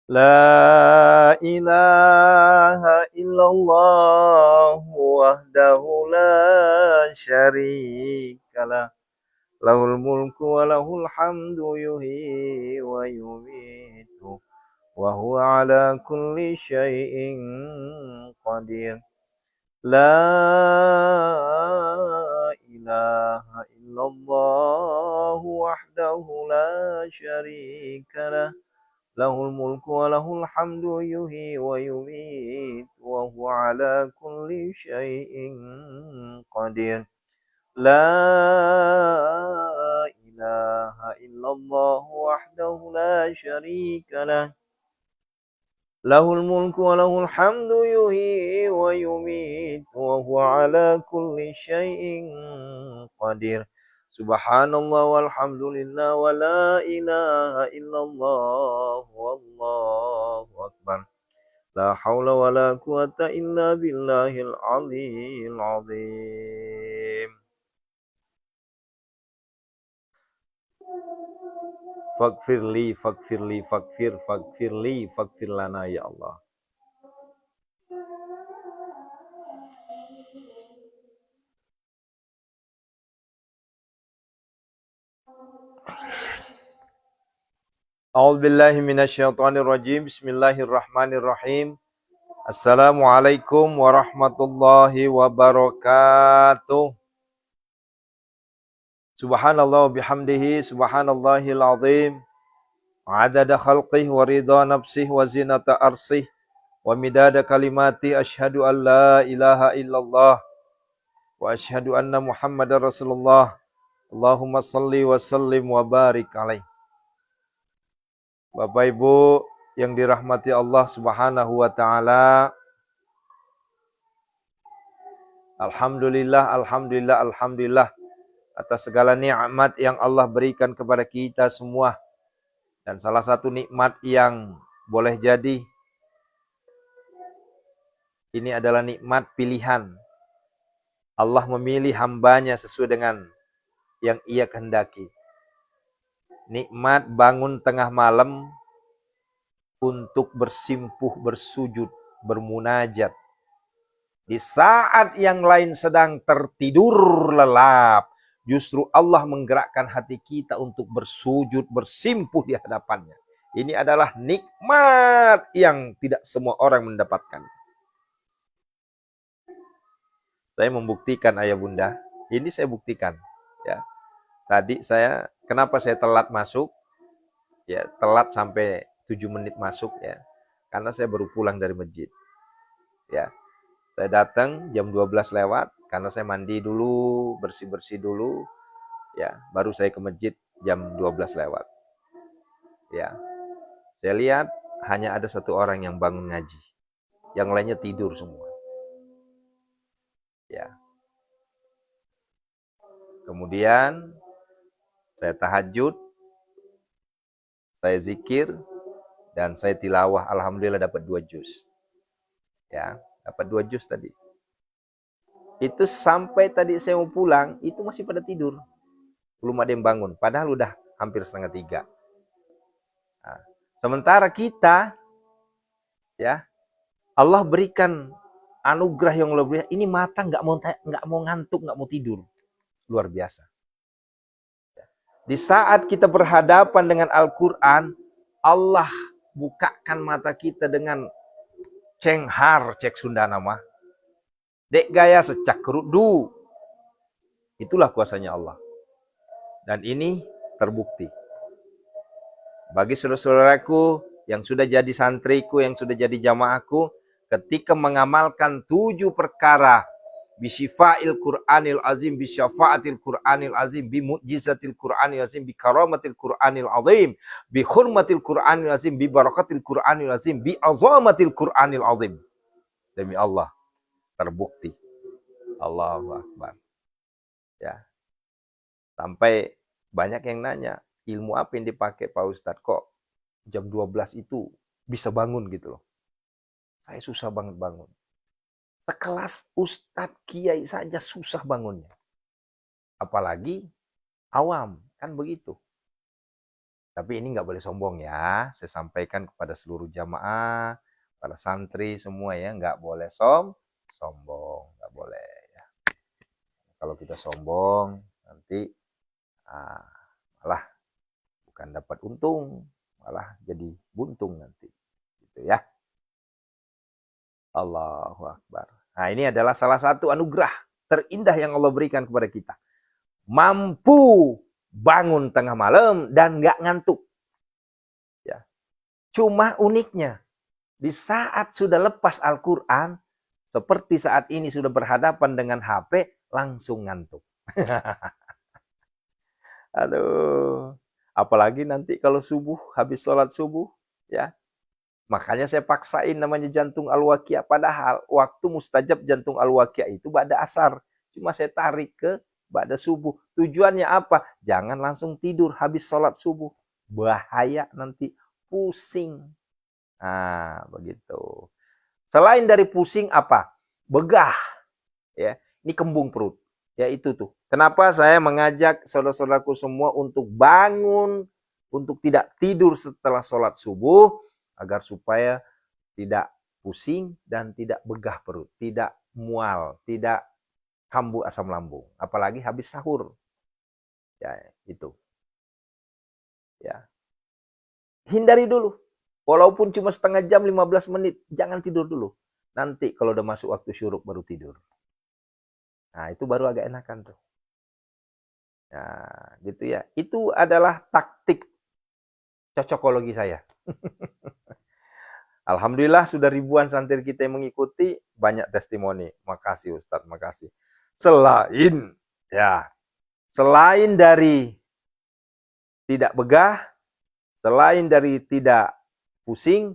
La ilaha illallah wahdahu la syarikalah. Lahul mulku wa lahul hamdu yuhyi wa yumiitu wa huwa ala kulli syai'in qadir. La ilaha illallah wahdahu la syarikalah. Lahul mulku wa lahul hamdu yuhyi wa yumiitu wa huwa ala kulli syai'in qadir. La ilaha illallah wahdahu la syarika lah. Lahul mulku wa lahul hamdu yuhyi wa yumiitu wa huwa ala kulli syai'in qadir. Subhanallah walhamdulillah wa la ilaha illallah wallahu akbar. La haula wa la quwata illa billahil aliyyil azim. Faghfirli, faghfirli, faghfirli, faghfir lana ya Allah. A'udzubillahi minasyaitonir rajim. Bismillahirrahmanirrahim. Assalamualaikum warahmatullahi wabarakatuh. Subhanallah wa bihamdihi, subhanallahil azim. Adada khalqih wa ridha nafsih wa zinata arsih wa midada kalimati asyhadu an la ilaha illallah wa asyhadu anna Muhammadar Rasulullah. Allahumma salli wa sallim wa barik alaih. Bapak Ibu yang dirahmati Allah Subhanahu wa taala. Alhamdulillah, alhamdulillah, alhamdulillah atas segala nikmat yang Allah berikan kepada kita semua. Dan salah satu nikmat yang boleh jadi ini adalah nikmat pilihan. Allah memilih hambanya sesuai dengan yang ia kehendaki. Nikmat bangun tengah malam untuk bersimpuh, bersujud, bermunajat. Di saat yang lain sedang tertidur lelap, justru Allah menggerakkan hati kita untuk bersujud, bersimpuh di hadapannya. Ini adalah nikmat yang tidak semua orang mendapatkan. Saya membuktikan ayah bunda, ini saya buktikan. Ya. Tadi kenapa saya telat masuk? Ya, telat sampai 7 menit masuk ya. Karena saya baru pulang dari masjid. Ya. Saya datang jam 12 lewat karena saya mandi dulu, bersih-bersih dulu. Ya, baru saya ke masjid jam 12 lewat. Ya. Saya lihat hanya ada satu orang yang bangun ngaji. Yang lainnya tidur semua. Ya. Kemudian saya tahajud, saya zikir, dan saya tilawah. Alhamdulillah dapat 2 juz. Ya. dapat 2 juz tadi. Itu sampai tadi saya mau pulang, itu masih pada tidur. Belum ada yang bangun, padahal udah hampir 2:30. Nah, sementara kita, ya, Allah berikan anugerah yang lebih. Ini mata nggak mau ngantuk, nggak mau tidur, luar biasa. Di saat kita berhadapan dengan Al-Quran, Allah bukakan mata kita dengan cenghar, cek Sunda nama. Dek gaya secak kerudu. Itulah kuasanya Allah. Dan ini terbukti. Bagi saudara-saudaraku yang sudah jadi santriku, yang sudah jadi jamaahku, ketika mengamalkan 7 perkara, bisifa'il Qur'anil azim, bisyafa'atil Qur'anil azim, bimu'jizatil Qur'anil azim, bikaramatil Qur'anil azim, bihurmatil Qur'anil azim, bibarakatil Qur'anil azim, biazamatil Qur'anil azim. Demi Allah, terbukti. Allahu Akbar. Ya. Sampai banyak yang nanya, ilmu apa yang dipakai Pak Ustadz? Kok jam 12 itu bisa bangun gitu loh. Saya susah banget bangun. Sekelas Ustadz Kiai saja susah bangunnya. Apalagi awam, kan begitu. Tapi ini nggak boleh sombong ya. Saya sampaikan kepada seluruh jamaah, para santri semua ya, nggak boleh sombong, nggak boleh ya. Kalau kita sombong, nanti malah bukan dapat untung, malah jadi buntung nanti. Gitu ya. Allahu Akbar. Nah, ini adalah salah satu anugerah terindah yang Allah berikan kepada kita. Mampu bangun tengah malam dan nggak ngantuk. Ya. Cuma uniknya, di saat sudah lepas Al-Quran, seperti saat ini sudah berhadapan dengan HP, langsung ngantuk. Aduh. Apalagi nanti kalau subuh, habis sholat subuh, ya. Makanya saya paksain namanya jantung al-waqiah. Padahal waktu mustajab jantung al-waqiah itu ba'da asar. Cuma saya tarik ke ba'da subuh. Tujuannya apa? Jangan langsung tidur habis sholat subuh. Bahaya nanti, pusing. Nah, begitu. Selain dari pusing apa? Begah. Ya, ini kembung perut. Ya itu tuh. Kenapa saya mengajak saudara-saudaraku semua untuk bangun, untuk tidak tidur setelah sholat subuh, agar supaya tidak pusing dan tidak begah perut, tidak mual, tidak kambuh asam lambung, apalagi habis sahur. Ya, itu. Ya. Hindari dulu. Walaupun cuma setengah jam, 15 menit, jangan tidur dulu. Nanti kalau udah masuk waktu syuruk baru tidur. Nah, itu baru agak enakan tuh. Nah, gitu ya. Itu adalah taktik cocokologi saya. Alhamdulillah sudah ribuan santri kita yang mengikuti, banyak testimoni. Makasih Ustadz, makasih. Selain dari tidak begah, selain dari tidak pusing,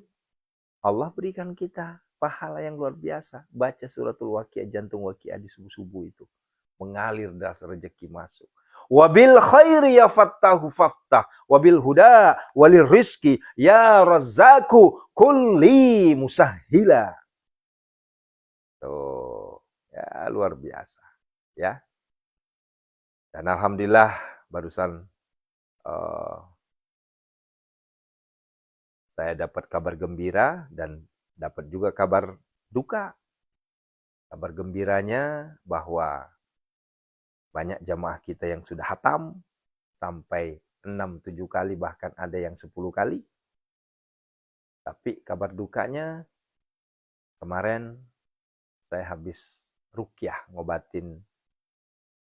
Allah berikan kita pahala yang luar biasa. Baca suratul waqiah, jantung waqiah di subuh-subuh itu. Mengalir dasar rezeki masuk. Wabil khairi ya fattahu faftah, wabil huda walir rizki ya razzaku kulli musahhila. Tuh, ya luar biasa, ya. Dan alhamdulillah barusan saya dapat kabar gembira dan dapat juga kabar duka. Kabar gembiranya bahwa banyak jamaah kita yang sudah hatam sampai 6-7 kali, bahkan ada yang 10 kali. Tapi kabar dukanya, kemarin saya habis ruqyah ngobatin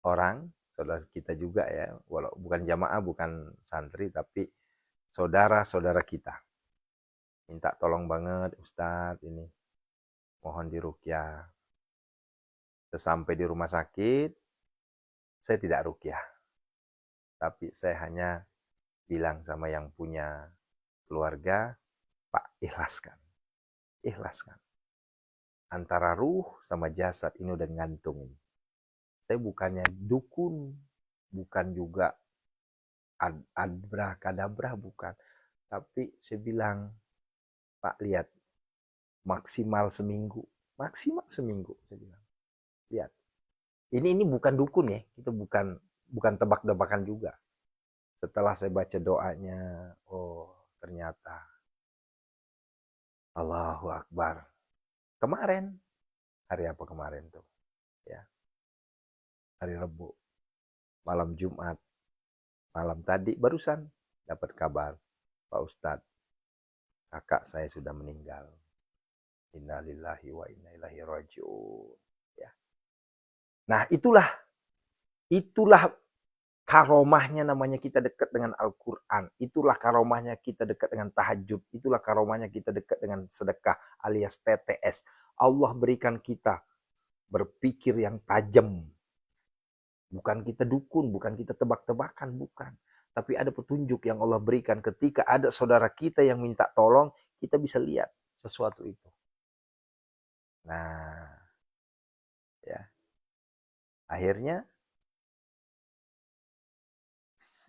orang, saudara kita juga ya, walau bukan jamaah, bukan santri, tapi saudara-saudara kita. Minta tolong banget Ustadz, ini mohon diruqyah. Sesampai di rumah sakit, saya tidak ruqyah. Tapi saya hanya bilang sama yang punya keluarga, Pak, ikhlaskan. Ikhlaskan. Antara ruh sama jasad ini udah ngantung. Saya bukannya dukun, bukan juga abrakadabra, bukan. Tapi saya bilang, Pak, lihat, maksimal seminggu. Maksimal seminggu, saya bilang. Lihat. Ini bukan dukun ya, itu bukan tebak-tebakan juga. Setelah saya baca doanya, oh ternyata Allahu Akbar. Kemarin, hari apa kemarin tuh? Ya, hari Rabu, malam Jumat, malam tadi barusan dapat kabar, Pak Ustadz, kakak saya sudah meninggal. Innalillahi wa inna ilaihi raji'un. Ya. Nah, itulah karomahnya, namanya kita dekat dengan Al-Quran. Itulah karomahnya kita dekat dengan tahajud. Itulah karomahnya kita dekat dengan sedekah alias TTS. Allah berikan kita berpikir yang tajam. Bukan kita dukun, bukan kita tebak-tebakan, bukan. Tapi ada petunjuk yang Allah berikan ketika ada saudara kita yang minta tolong, kita bisa lihat sesuatu itu. Nah, ya. Akhirnya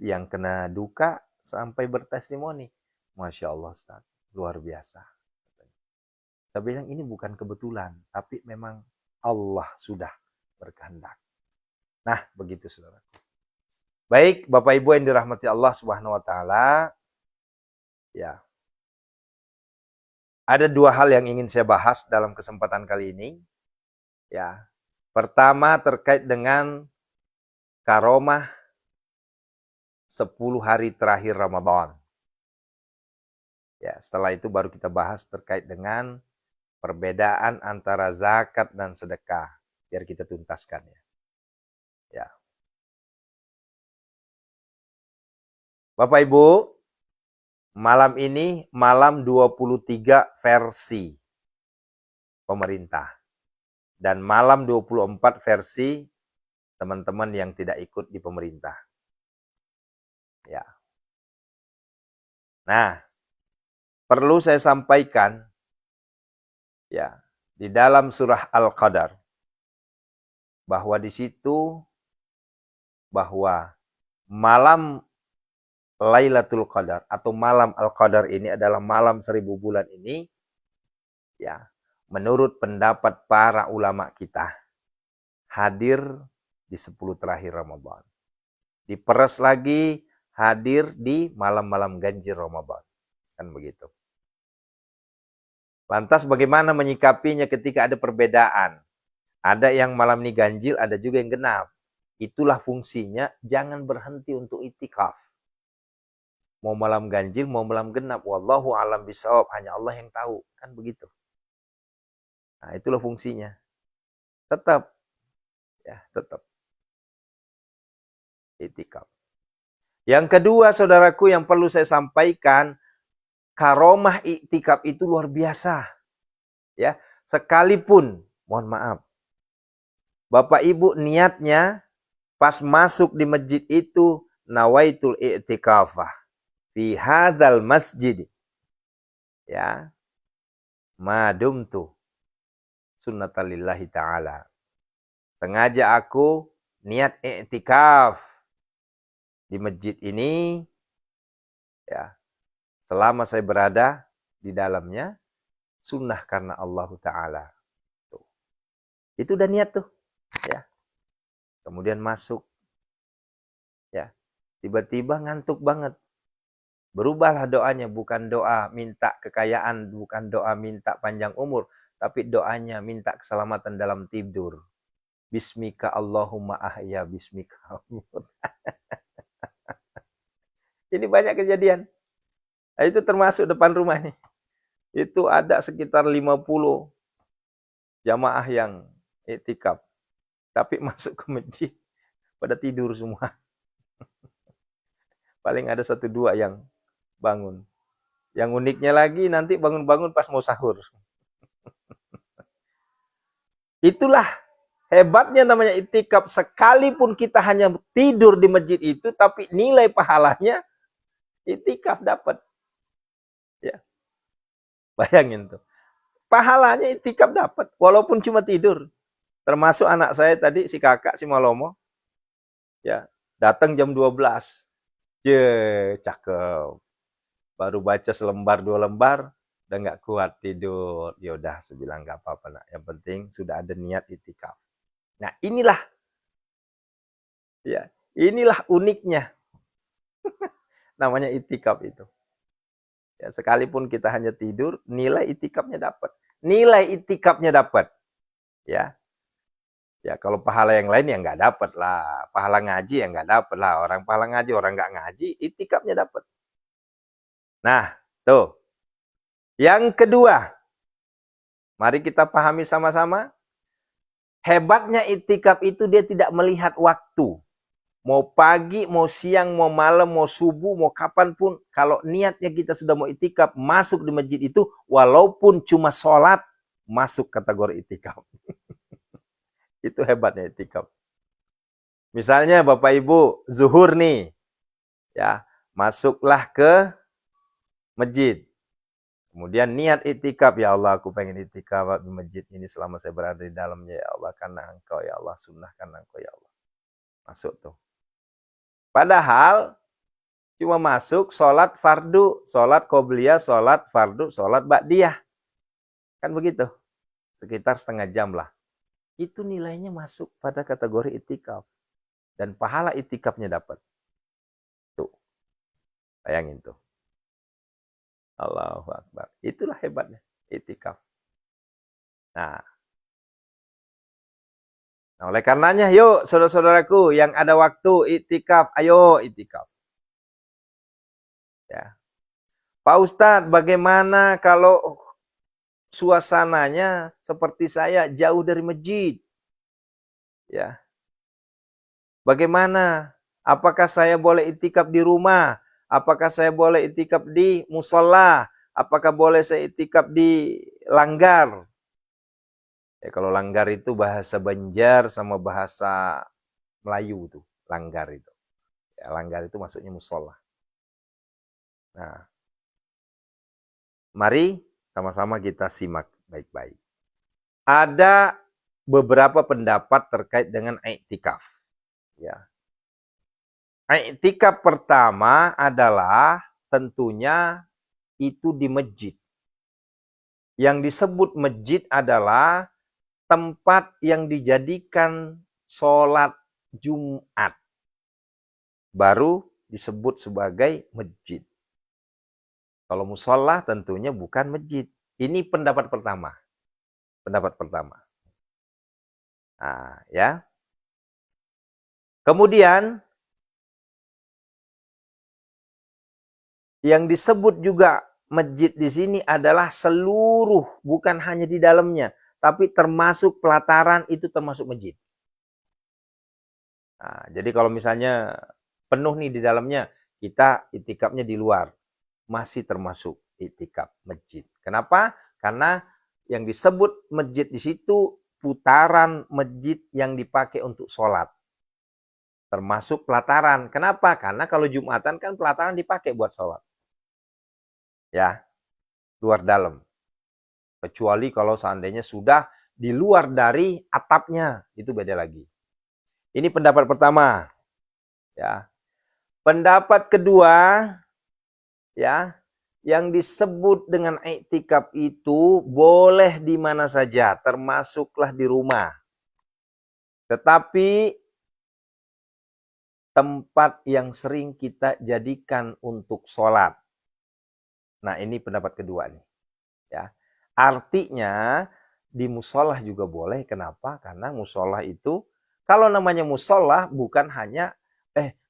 yang kena duka sampai bertestimoni. Masya Allah Ustaz, luar biasa. Saya bilang ini bukan kebetulan, tapi memang Allah sudah berkehendak. Nah, begitu saudara. Baik, Bapak Ibu yang dirahmati Allah Subhanahu wa taala. Ya. Ada dua hal yang ingin saya bahas dalam kesempatan kali ini. Ya. Pertama terkait dengan karomah 10 hari terakhir Ramadan. Ya, setelah itu baru kita bahas terkait dengan perbedaan antara zakat dan sedekah. Biar kita tuntaskan ya. Ya. Bapak Ibu, malam ini malam 23 versi pemerintah. Dan malam 24 versi teman-teman yang tidak ikut di pemerintah. Ya. Nah, perlu saya sampaikan ya, di dalam surah Al-Qadar bahwa di situ bahwa malam Lailatul Qadar atau malam Al-Qadar ini adalah malam 1000 bulan ini ya, menurut pendapat para ulama kita hadir di 10 terakhir Ramadan. Diperes lagi hadir di malam-malam ganjil Ramadan. Kan begitu. Lantas bagaimana menyikapinya ketika ada perbedaan? Ada yang malam ini ganjil, ada juga yang genap. Itulah fungsinya, jangan berhenti untuk itikaf. Mau malam ganjil, mau malam genap. Wallahu a'lam bishawab, hanya Allah yang tahu. Kan begitu. Nah, itulah fungsinya. Tetap. Ya, tetap. Itikaf. Yang kedua, saudaraku, yang perlu saya sampaikan, karomah iktikaf itu luar biasa. Ya, sekalipun, mohon maaf, Bapak Ibu niatnya pas masuk di masjid itu nawaitul i'tikafah fi hadzal masjid. Ya. Madumtu sunnatalillahi ta'ala. Sengaja aku niat i'tikaf di masjid ini ya. Selama saya berada di dalamnya, sunnah karena Allah Ta'ala. Tuh. Itu udah niat tuh. Ya. Kemudian masuk. Ya. Tiba-tiba ngantuk banget. Berubahlah doanya. Bukan doa minta kekayaan. Bukan doa minta panjang umur. Tapi doanya minta keselamatan dalam tidur. Bismika Allahumma ahya. Bismika Allahumma. Ini banyak kejadian. Nah, itu termasuk depan rumah nih. Itu ada sekitar 50 jamaah yang iktikaf. Tapi masuk ke masjid pada tidur semua. Paling ada 1-2 yang bangun. Yang uniknya lagi nanti bangun-bangun pas mau sahur. Itulah hebatnya namanya iktikaf. Sekalipun kita hanya tidur di masjid itu, tapi nilai pahalanya iktikaf dapat. Ya. Bayangin tuh. Pahalanya iktikaf dapat walaupun cuma tidur. Termasuk anak saya tadi, si kakak, si Malomo. Ya, datang jam 12. Je, cakep. Baru baca selembar 2 lembar, udah nggak kuat tidur. Ya udah, saya bilang nggak apa-apa nak. Yang penting sudah ada niat itikaf. Nah inilah, ya, inilah uniknya namanya itikaf itu. Ya, sekalipun kita hanya tidur, nilai itikafnya dapat. Nilai itikafnya dapat. Ya, ya kalau pahala yang lain ya nggak dapat lah. Pahala ngaji ya nggak dapat lah. Orang pahala ngaji, orang nggak ngaji, itikafnya dapat. Nah, tuh. Yang kedua, mari kita pahami sama-sama. Hebatnya itikaf itu dia tidak melihat waktu. Mau pagi, mau siang, mau malam, mau subuh, mau kapanpun. Kalau niatnya kita sudah mau itikaf, masuk di masjid itu, walaupun cuma sholat, masuk kategori itikaf. Itu hebatnya itikaf. Misalnya Bapak Ibu, zuhur nih. Ya, masuklah ke masjid. Kemudian niat itikaf, ya Allah aku pengen itikaf di masjid ini selama saya berada di dalamnya, ya Allah, karena Engkau, ya Allah, sunnahkan Engkau, ya Allah. Masuk tuh. Padahal cuma masuk sholat fardu, sholat qobliyah, sholat fardu, sholat ba'diyah. Kan begitu. Sekitar setengah jam lah. Itu nilainya masuk pada kategori itikaf. Dan pahala itikafnya dapat. Tuh. Bayangin tuh. Allahu Akbar. Itulah hebatnya itikaf. Nah, oleh karenanya, yuk saudara-saudaraku yang ada waktu itikaf, ayo itikaf. Ya. Pak Ustadz, bagaimana kalau suasananya seperti saya jauh dari masjid? Ya. Bagaimana? Apakah saya boleh itikaf di rumah? Apakah saya boleh itikaf di musola? Apakah boleh saya itikaf di langgar? Ya, kalau langgar itu bahasa Banjar sama bahasa Melayu tuh, langgar itu. Ya, langgar itu maksudnya musola. Nah, mari sama-sama kita simak baik-baik. Ada beberapa pendapat terkait dengan iktikaf. Ya. Iktikaf pertama adalah tentunya itu di masjid. Yang disebut masjid adalah tempat yang dijadikan sholat Jumat. Baru disebut sebagai masjid. Kalau musola tentunya bukan masjid. Ini pendapat pertama. Pendapat pertama. Nah, ya. Kemudian yang disebut juga masjid di sini adalah seluruh, bukan hanya di dalamnya, tapi termasuk pelataran itu termasuk masjid. Nah, jadi kalau misalnya penuh nih di dalamnya, kita itikafnya di luar, masih termasuk itikaf masjid. Kenapa? Karena yang disebut masjid di situ putaran masjid yang dipakai untuk sholat. Termasuk pelataran. Kenapa? Karena kalau Jumatan kan pelataran dipakai buat sholat. Ya, luar dalam. Kecuali kalau seandainya sudah di luar dari atapnya, itu beda lagi. Ini pendapat pertama. Ya. Pendapat kedua, ya, yang disebut dengan iktikaf itu boleh di mana saja, termasuklah di rumah. Tetapi tempat yang sering kita jadikan untuk sholat. Nah, ini pendapat kedua nih. Ya. Artinya di musolah juga boleh. Kenapa? Karena musolah itu, kalau namanya musolah bukan hanya,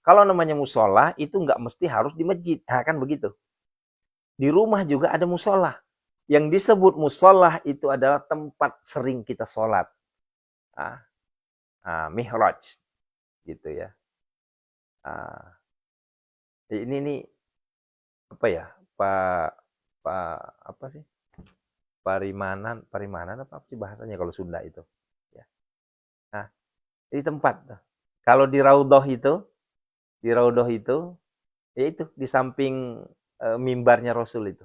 kalau namanya musolah itu nggak mesti harus di masjid. Nah, kan begitu. Di rumah juga ada musolah. Yang disebut musolah itu adalah tempat sering kita sholat. Mihraj. Gitu ya. Ini nih, apa ya? Apa sih? Parimanan apa sih bahasanya kalau Sunda itu? Ya. Nah, ini tempat. Kalau di Raudhah itu, ya itu di samping mimbarnya Rasul itu.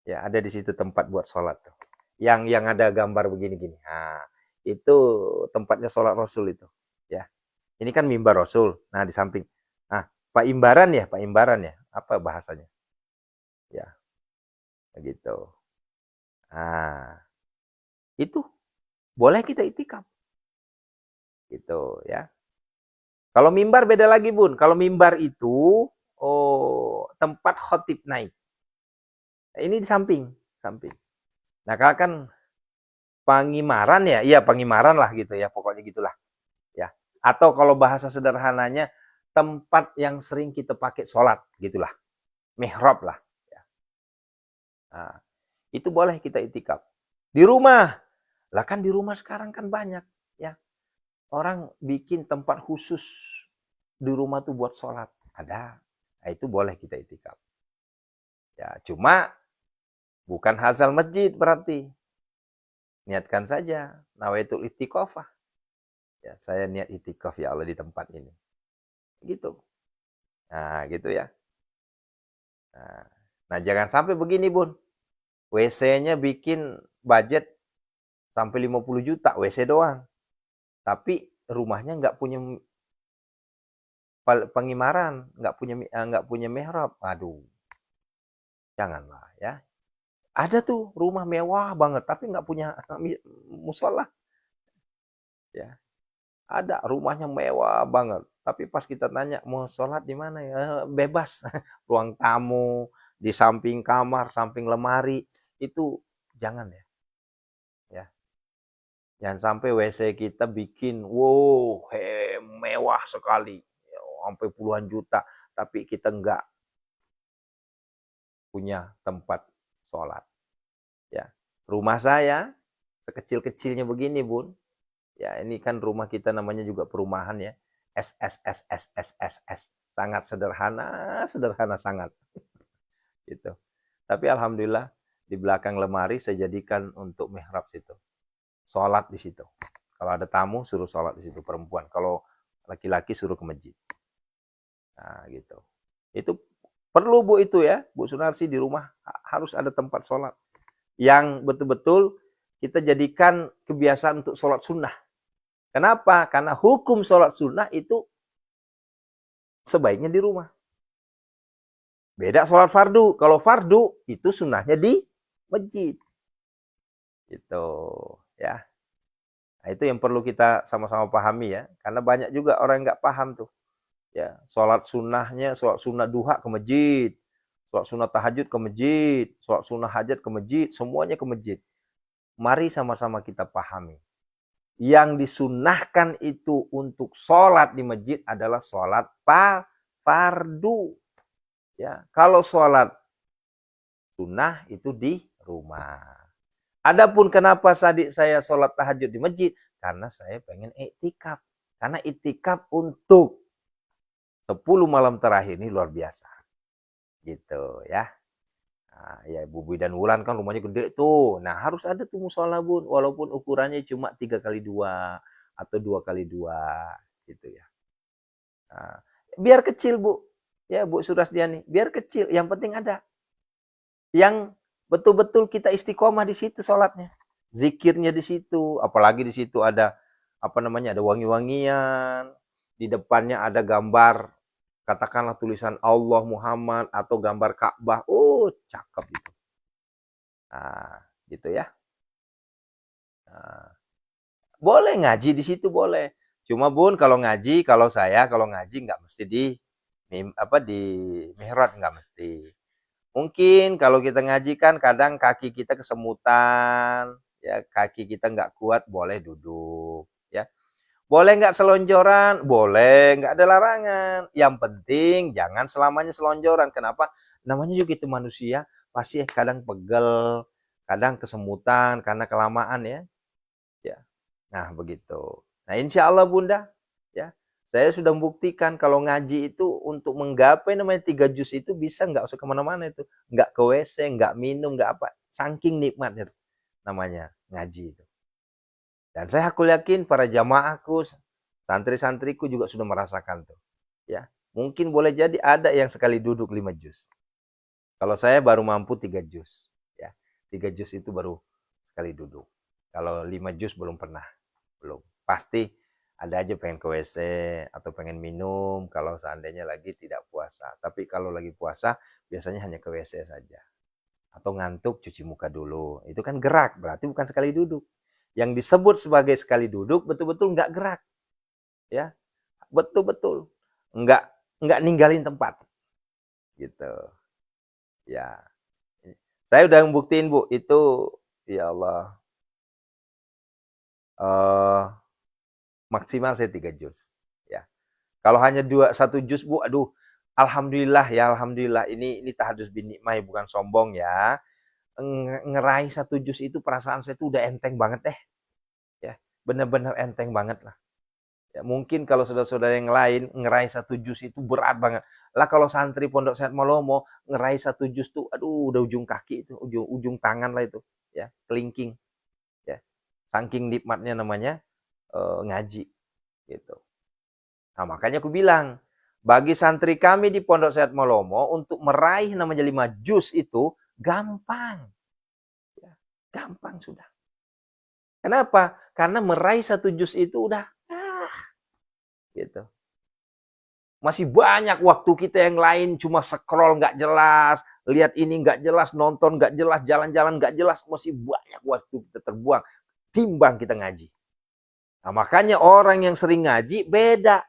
Ya, ada di situ tempat buat sholat tuh. Yang ada gambar begini-gini. Nah, itu tempatnya sholat Rasul itu. Ya, ini kan mimbar Rasul. Nah, di samping. Nah, Pak Imbaran ya, apa bahasanya? Ya. Begitu. Nah, itu boleh kita itikaf. Gitu ya. Kalau mimbar beda lagi, Bun. Kalau mimbar itu tempat khotib naik. Ini di samping, samping. Nah, kalau kan Pangimaran ya, iya Pangimaran lah gitu ya, pokoknya gitulah ya. Atau kalau bahasa sederhananya tempat yang sering kita pakai sholat gitulah, mihrab lah. Ya. Nah, itu boleh kita itikaf. Di rumah, lah kan di rumah sekarang kan banyak ya orang bikin tempat khusus di rumah tuh buat sholat, ada. Nah, itu boleh kita itikaf. Ya, cuma bukan hazal masjid berarti. Niatkan saja nawaitul itikafah. Ya, saya niat itikaf ya Allah di tempat ini. Gitu. Nah, gitu ya. Nah, jangan sampai begini, Bun. WC-nya bikin budget sampai 50 juta WC doang. Tapi rumahnya nggak punya pengimaran, nggak punya mihrab. Aduh, janganlah ya. Ada tuh rumah mewah banget tapi nggak punya musola ya. Ada rumahnya mewah banget, tapi pas kita tanya mau sholat di mana ya, bebas. Ruang tamu, di samping kamar, samping lemari, itu jangan ya. Ya, jangan sampai WC kita bikin, wow, mewah sekali, ya, sampai puluhan juta, tapi kita nggak punya tempat sholat. Ya, rumah saya sekecil-kecilnya begini, Bun. Ya, ini kan rumah kita namanya juga perumahan ya. SSSSSSS. Sangat sederhana, sederhana sangat. Gitu. Tapi alhamdulillah di belakang lemari saya jadikan untuk mihrab situ. Sholat di situ. Kalau ada tamu suruh sholat di situ perempuan. Kalau laki-laki suruh ke masjid. Nah, gitu. Itu perlu Bu itu ya, Bu Sunarsi di rumah harus ada tempat sholat yang betul-betul kita jadikan kebiasaan untuk sholat sunnah. Kenapa? Karena hukum sholat sunnah itu sebaiknya di rumah. Beda sholat fardu. Kalau fardu itu sunnahnya di masjid. Gitu ya. Nah, itu yang perlu kita sama-sama pahami ya. Karena banyak juga orang yang nggak paham tuh. Ya, sholat sunnahnya, sholat sunnah duha ke masjid. Sholat sunnah tahajud ke masjid. Sholat sunnah hajat ke masjid. Semuanya ke masjid. Mari sama-sama kita pahami. Yang disunnahkan itu untuk sholat di masjid adalah sholat fardu. Ya, kalau sholat sunnah itu di rumah. Adapun kenapa tadi saya sholat tahajud di masjid? Karena saya pengen iktikaf. Karena iktikaf untuk 10 malam terakhir ini luar biasa. Gitu ya. Nah, ya Bubi dan Wulan kan rumahnya gede tuh. Nah harus ada tuh musola, Bun. Walaupun ukurannya cuma 3x2 atau 2x2 gitu ya. Nah, biar kecil, Bu. Ya Bu Surasdiani, biar kecil. Yang penting ada. Yang betul-betul kita istiqomah di situ sholatnya. Zikirnya di situ. Apalagi di situ ada ada wangi-wangian. Di depannya ada gambar, katakanlah tulisan Allah Muhammad atau gambar Ka'bah. Oh, cakep itu. Nah, gitu ya. Nah, boleh ngaji di situ boleh. Cuma Bun kalau ngaji nggak mesti di mihrab, nggak mesti. Mungkin kalau kita ngaji kan kadang kaki kita kesemutan, ya kaki kita nggak kuat, boleh duduk, ya. Boleh nggak selonjoran? Boleh, nggak ada larangan. Yang penting jangan selamanya selonjoran. Kenapa? Namanya juga itu manusia, pasti kadang pegel, kadang kesemutan karena kelamaan ya. Ya. Nah, begitu. Nah, insya Allah Bunda, ya. Saya sudah membuktikan kalau ngaji itu untuk menggapai namanya 3 juz itu bisa nggak usah kemana-mana itu. Nggak ke WC, nggak minum, nggak apa. Saking nikmatnya namanya ngaji itu. Dan saya aku yakin para jamaahku, santri-santriku juga sudah merasakan tuh. Ya, mungkin boleh jadi ada yang sekali duduk 5 juz. Kalau saya baru mampu 3 juz. Ya, 3 juz itu baru sekali duduk. Kalau 5 juz belum pernah. Belum. Pasti ada aja pengen ke WC atau pengen minum kalau seandainya lagi tidak puasa. Tapi kalau lagi puasa biasanya hanya ke WC saja. Atau ngantuk, cuci muka dulu. Itu kan gerak, berarti bukan sekali duduk. Yang disebut sebagai sekali duduk betul-betul nggak gerak, ya, betul-betul nggak ninggalin tempat, gitu. Ya, saya udah ngebuktiin Bu, itu ya Allah, maksimal saya 3 juz. Ya, kalau hanya satu juz Bu, aduh, alhamdulillah ya, alhamdulillah. Ini tahadus bin nikmah, bukan sombong ya. Ngeraih 1 juz itu perasaan saya tuh udah enteng banget deh, ya, bener-bener enteng banget lah. Ya, mungkin kalau saudara-saudara yang lain ngeraih 1 juz itu berat banget. Lah kalau santri Pondok Sehat Malomo ngeraih 1 juz tuh, aduh, udah ujung kaki itu, ujung tangan lah itu, ya, kelingking, ya. Saking nikmatnya namanya ngaji, gitu. Nah, makanya aku bilang, bagi santri kami di Pondok Sehat Malomo untuk meraih namanya 5 juz itu gampang, ya, gampang sudah. Kenapa? Karena meraih 1 juz itu udah, gitu. Masih banyak waktu kita yang lain cuma scroll nggak jelas, lihat ini nggak jelas, nonton nggak jelas, jalan-jalan nggak jelas, masih banyak waktu kita terbuang. Timbang kita ngaji. Nah, makanya orang yang sering ngaji beda,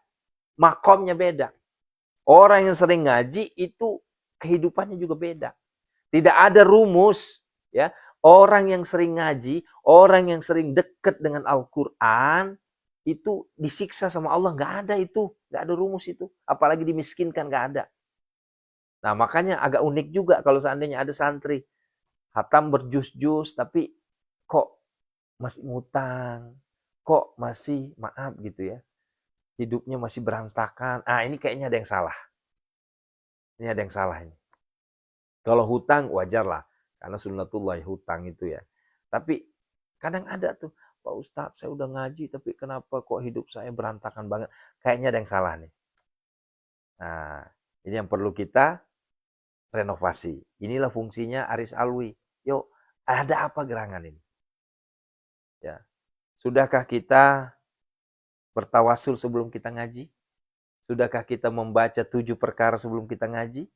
makomnya beda. Orang yang sering ngaji itu kehidupannya juga beda. Tidak ada rumus, ya. Orang yang sering ngaji, orang yang sering dekat dengan Al-Quran, itu disiksa sama Allah, nggak ada itu, nggak ada rumus itu. Apalagi dimiskinkan, nggak ada. Nah, makanya agak unik juga kalau seandainya ada santri hatam berjus-jus, tapi kok masih ngutang, kok masih, maaf gitu ya, hidupnya masih berantakan. Ah, ini kayaknya ada yang salah. Ini ada yang salah ini. Kalau hutang wajar lah, karena sunnatullah hutang itu ya. Tapi kadang ada tuh, Pak Ustadz saya udah ngaji, tapi kenapa kok hidup saya berantakan banget? Kayaknya ada yang salah nih. Nah, ini yang perlu kita renovasi. Inilah fungsinya Aris Alwi. Yuk, ada apa gerangan ini? Ya, sudahkah kita bertawasul sebelum kita ngaji? Sudahkah kita membaca 7 perkara sebelum kita ngaji?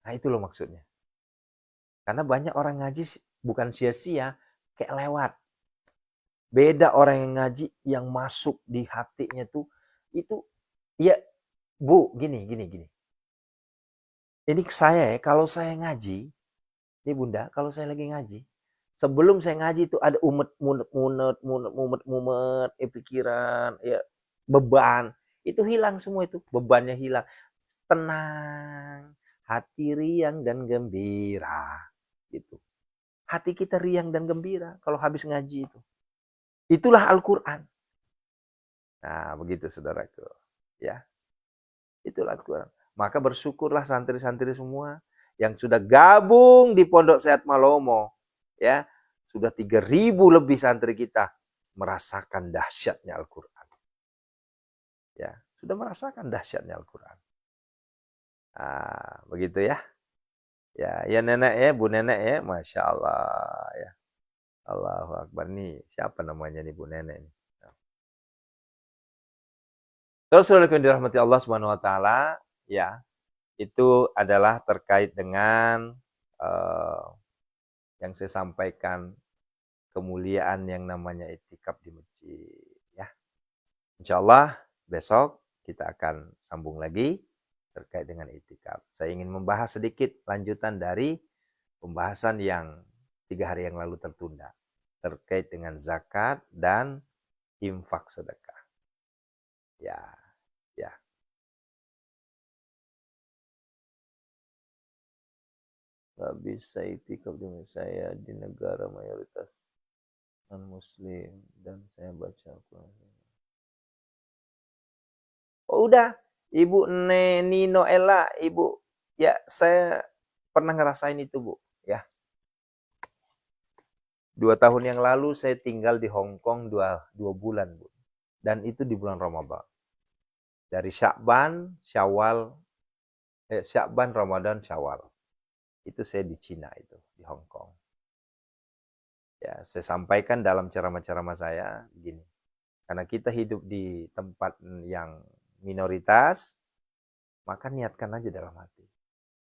Nah, itu loh maksudnya. Karena banyak orang ngaji bukan sia-sia, kayak lewat. Beda orang yang ngaji, yang masuk di hatinya tuh, itu, ya Bu, gini. Ini saya ya, kalau saya ngaji, ini Bunda, kalau saya lagi ngaji, sebelum saya ngaji itu ada mumet, pikiran, ya, beban, itu hilang semua itu, bebannya hilang. Tenang, hati riang dan gembira, gitu. Hati kita riang dan gembira kalau habis ngaji itu. Itulah Al-Quran. Nah, begitu saudaraku. Ya, itulah Al-Quran. Maka bersyukurlah santri-santri semua yang sudah gabung di Pondok Sehat Malomo. Ya, sudah 3.000 lebih santri kita merasakan dahsyatnya Al-Quran. Ya, sudah merasakan dahsyatnya Al-Quran. Nah, begitu ya. Ya nenek ya, Bu nenek ya, Masya Allah ya. Allahu Akbar, nih siapa namanya nih Bu nenek nih. Terus yang dirahmati Allah Subhanahu wa taala, ya, itu adalah terkait dengan yang saya sampaikan, kemuliaan yang namanya itikaf di masjid, ya. Insyaallah besok kita akan sambung lagi terkait dengan itikaf. Saya ingin membahas sedikit lanjutan dari pembahasan yang 3 hari yang lalu tertunda terkait dengan zakat dan infak sedekah. Ya, ya. Gak bisa itikaf dengan saya di negara mayoritas non-muslim dan saya baca Al-Quran. Oh, udah, Ibu Nino Ella, Ibu, ya saya pernah ngerasain itu Bu, ya. 2 tahun yang lalu saya tinggal di Hong Kong 2 bulan Bu, dan itu di bulan Ramadan. Dari Sya'ban, Ramadan, Syawal. Itu saya di Cina itu, di Hong Kong. Ya, saya sampaikan dalam ceramah-ceramah saya begini. Karena kita hidup di tempat yang minoritas, maka niatkan aja dalam hati.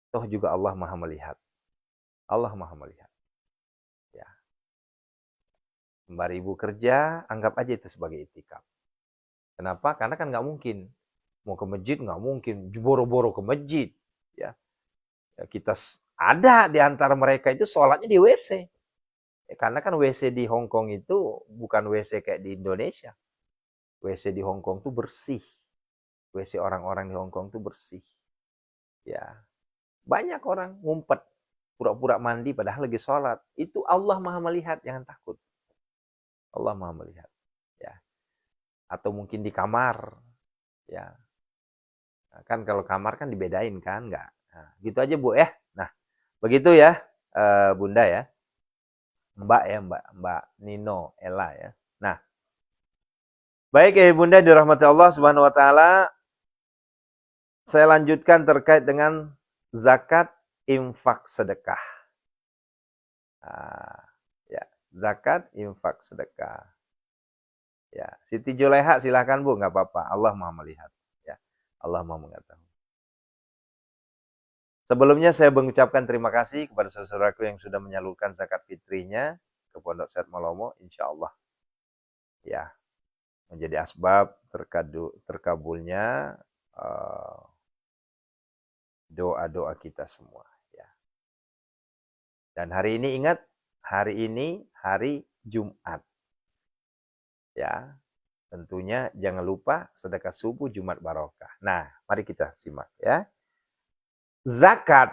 Toh juga Allah Maha melihat. Allah Maha melihat. Ya. Sembari ibu kerja, anggap aja itu sebagai itikaf. Kenapa? Karena kan nggak mungkin. Mau ke masjid nggak mungkin. Boro-boro ke masjid. Ya. Ya, kita ada di antara mereka itu sholatnya di WC. Ya, karena kan WC di Hong Kong itu bukan WC kayak di Indonesia. WC di Hong Kong itu bersih. WC orang-orang di Hong Kong itu bersih. Ya, banyak orang ngumpet pura-pura mandi padahal lagi sholat. Itu Allah Maha melihat, jangan takut. Allah Maha melihat. Ya. Atau mungkin di kamar. Ya. Nah, kan kalau kamar kan dibedain kan, enggak. Nah, gitu aja Bu ya. Nah, begitu ya Bunda ya. Mbak ya, Mbak Nino Ella ya. Nah, baik ya Bunda dirahmati Allah Subhanahu wa taala. Saya lanjutkan terkait dengan zakat, infak, sedekah. Nah, ya, zakat, infak, sedekah. Ya, Siti Juleha silahkan Bu, nggak apa-apa. Allah Maha melihat. Ya, Allah Maha mengetahui. Sebelumnya saya mengucapkan terima kasih kepada saudaraku yang sudah menyalurkan zakat fitrinya ke Pondok Set Malomo, insya Allah ya menjadi asbab terkabulnya doa-doa kita semua. Ya. Dan hari ini ingat, hari ini hari Jumat. Ya, tentunya jangan lupa sedekah subuh Jumat barokah. Nah, mari kita simak ya. Zakat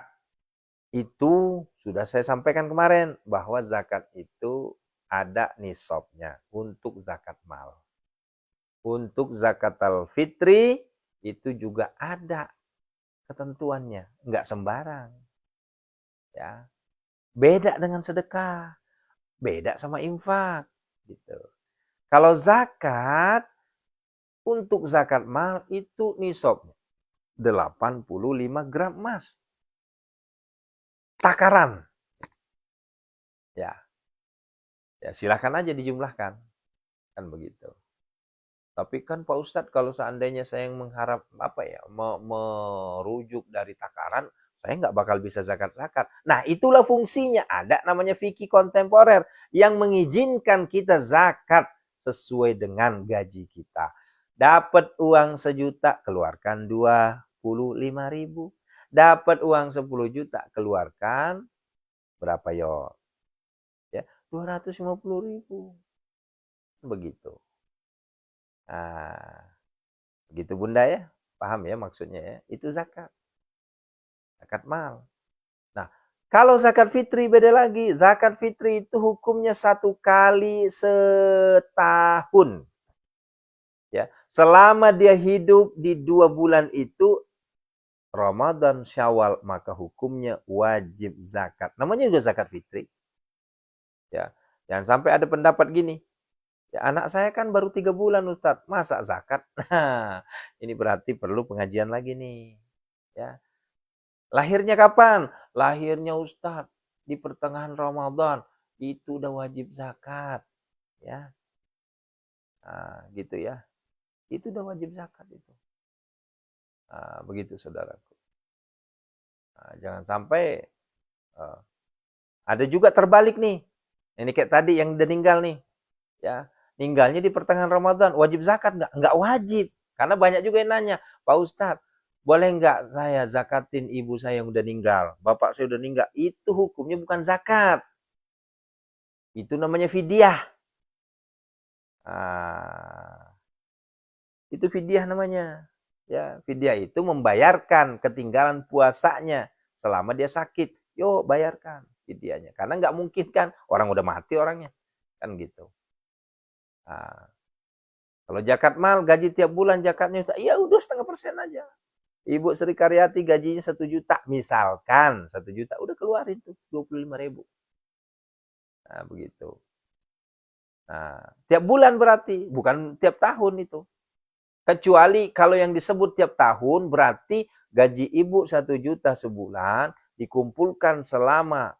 itu sudah saya sampaikan kemarin bahwa zakat itu ada nisabnya untuk zakat mal. Untuk zakatul fitri itu juga ada ketentuannya, enggak sembarang. Ya. Beda dengan sedekah, beda sama infak gitu. Kalau zakat, untuk zakat mal itu nisabnya 85 gram emas. Takaran. Ya. Ya, silakan aja dijumlahkan. Kan begitu. Tapi kan Pak Ustadz kalau seandainya saya yang mengharap merujuk dari takaran, saya nggak bakal bisa zakat-zakat. Nah, itulah fungsinya. Ada namanya fikih kontemporer yang mengizinkan kita zakat sesuai dengan gaji kita. Dapat uang 1 juta, keluarkan 25.000. Dapat uang 10 juta, keluarkan berapa yo? Ya, 250.000. Begitu. Nah, begitu Bunda ya. Paham ya maksudnya ya? Itu zakat. Zakat mal. Nah, kalau zakat fitri beda lagi. Zakat fitri itu hukumnya 1 kali setahun. Ya, selama dia hidup di 2 bulan itu Ramadan, Syawal, maka hukumnya wajib zakat. Namanya juga zakat fitri. Ya, jangan sampai ada pendapat gini. Ya, anak saya kan baru 3 bulan Ustadz, masa zakat? Nah, ini berarti perlu pengajian lagi nih. Ya. Lahirnya kapan? Lahirnya Ustadz di pertengahan Ramadan. Itu udah wajib zakat. Ya. Nah, gitu ya. Itu udah wajib zakat itu. Nah, begitu saudaraku. Nah, jangan sampai ada juga terbalik nih. Ini kayak tadi yang udah meninggal nih. Ya, ninggalnya di pertengahan Ramadan, wajib zakat nggak? Nggak wajib. Karena banyak juga yang nanya, Pak Ustadz, boleh nggak saya zakatin ibu saya yang udah meninggal? Bapak saya udah meninggal. Itu hukumnya bukan zakat. Itu namanya fidyah. Nah, itu fidyah namanya. Ya, fidyah itu membayarkan ketinggalan puasanya selama dia sakit. Yo, bayarkan fidyahnya. Karena nggak mungkin kan orang udah mati orangnya. Kan gitu. Nah, kalau zakat mal gaji tiap bulan zakatnya ya udah 0,5% aja. Ibu Sri Karyati gajinya 1 juta, misalkan 1 juta udah keluarin tuh 25.000. Nah, begitu. Nah, tiap bulan berarti, bukan tiap tahun itu. Kecuali kalau yang disebut tiap tahun berarti gaji ibu 1 juta sebulan dikumpulkan selama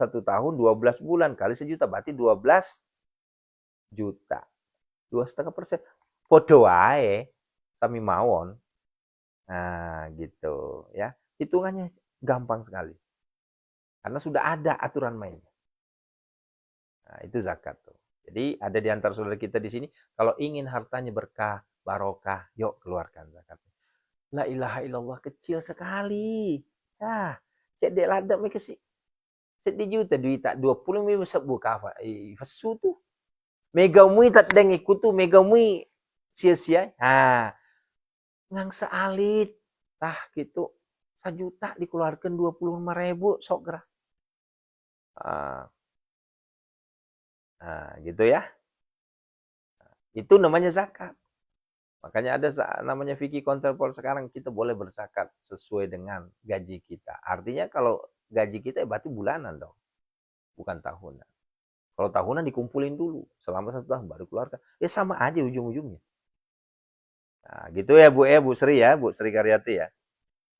1 tahun 12 bulan kali 1 juta berarti 12 juta. 2,5%. Podo wae sami mawon. Nah, gitu ya. Hitungannya gampang sekali. Karena sudah ada aturan mainnya. Nah, itu zakat tuh. Jadi ada di antara saudara kita di sini, kalau ingin hartanya berkah, barokah, yuk keluarkan zakat. La ilaha illallah, kecil sekali. Ah, cek dek lada mereka sih. Sedih juta duit tak 20 mil sebu kafa. Fasu tu. Mega mui tak deng ikut tu, mega mui sia-sia. Ha, ngang sealit. Tah gitu. 1 juta dikeluarkan 25.000 sok gerah. Nah, gitu ya. Itu namanya zakat. Makanya ada namanya fikih kontemporer sekarang, kita boleh berzakat sesuai dengan gaji kita. Artinya kalau gaji kita berarti bulanan dong, bukan tahunan. Kalau tahunan dikumpulin dulu selama 1 tahun baru keluarkan. Ya sama aja ujung-ujungnya. Nah, gitu ya Bu Sri ya, Bu Sri Karyati ya.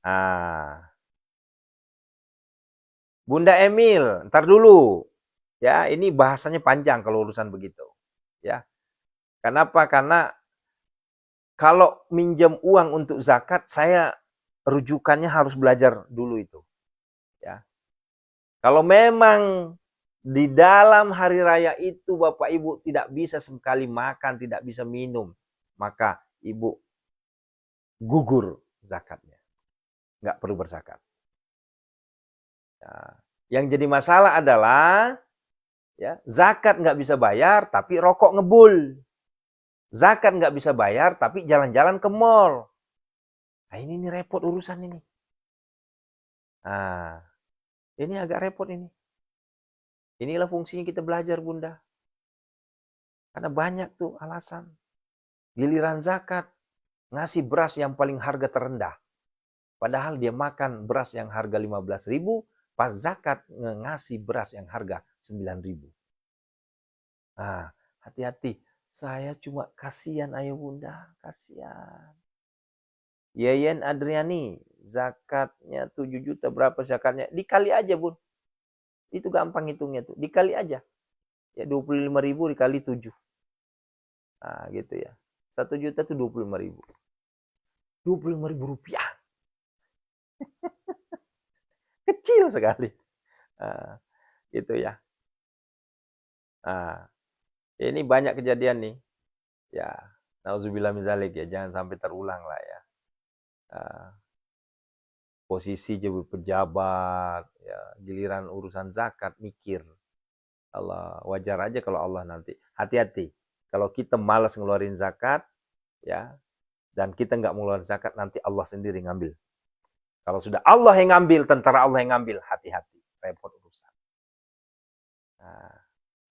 Nah, Bunda Emil, ntar dulu. Ya, ini bahasanya panjang kalau urusan begitu. Ya. Kenapa? Karena kalau minjem uang untuk zakat, saya rujukannya harus belajar dulu itu. Ya. Kalau memang di dalam hari raya itu Bapak Ibu tidak bisa sekali makan, tidak bisa minum, maka Ibu gugur zakatnya. Nggak perlu berzakat. Nah, yang jadi masalah adalah ya, zakat nggak bisa bayar tapi rokok ngebul. Zakat nggak bisa bayar tapi jalan-jalan ke mall. Nah, ini repot urusan ini. Nah, ini agak repot ini. Inilah fungsinya kita belajar, Bunda. Karena banyak tuh alasan. Giliran zakat, ngasih beras yang paling harga terendah. Padahal dia makan beras yang harga 15.000, pas zakat ngasih beras yang harga 9.000. Nah, hati-hati. Saya cuma kasihan ayo Bunda, kasihan. Yeyen Adriani, zakatnya 7 juta berapa zakatnya? Dikali aja, Bun. Itu gampang hitungnya tuh. Dikali aja. Ya 25.000 dikali 7. Nah, gitu ya. 1 juta tuh 25.000. 25.000 rupiah. Kecil sekali. Nah, gitu ya. Nah, ini banyak kejadian nih. Ya, nauzubillah min zalik ya, jangan sampai terulang lah ya. Posisi jadi pejabat, ya, giliran urusan zakat mikir. Allah, wajar aja kalau Allah nanti. Hati-hati. Kalau kita malas ngeluarin zakat, ya, dan kita nggak mengeluarkan zakat, nanti Allah sendiri ngambil. Kalau sudah Allah yang ngambil, tentara Allah yang ngambil, hati-hati, repot urusan. Nah,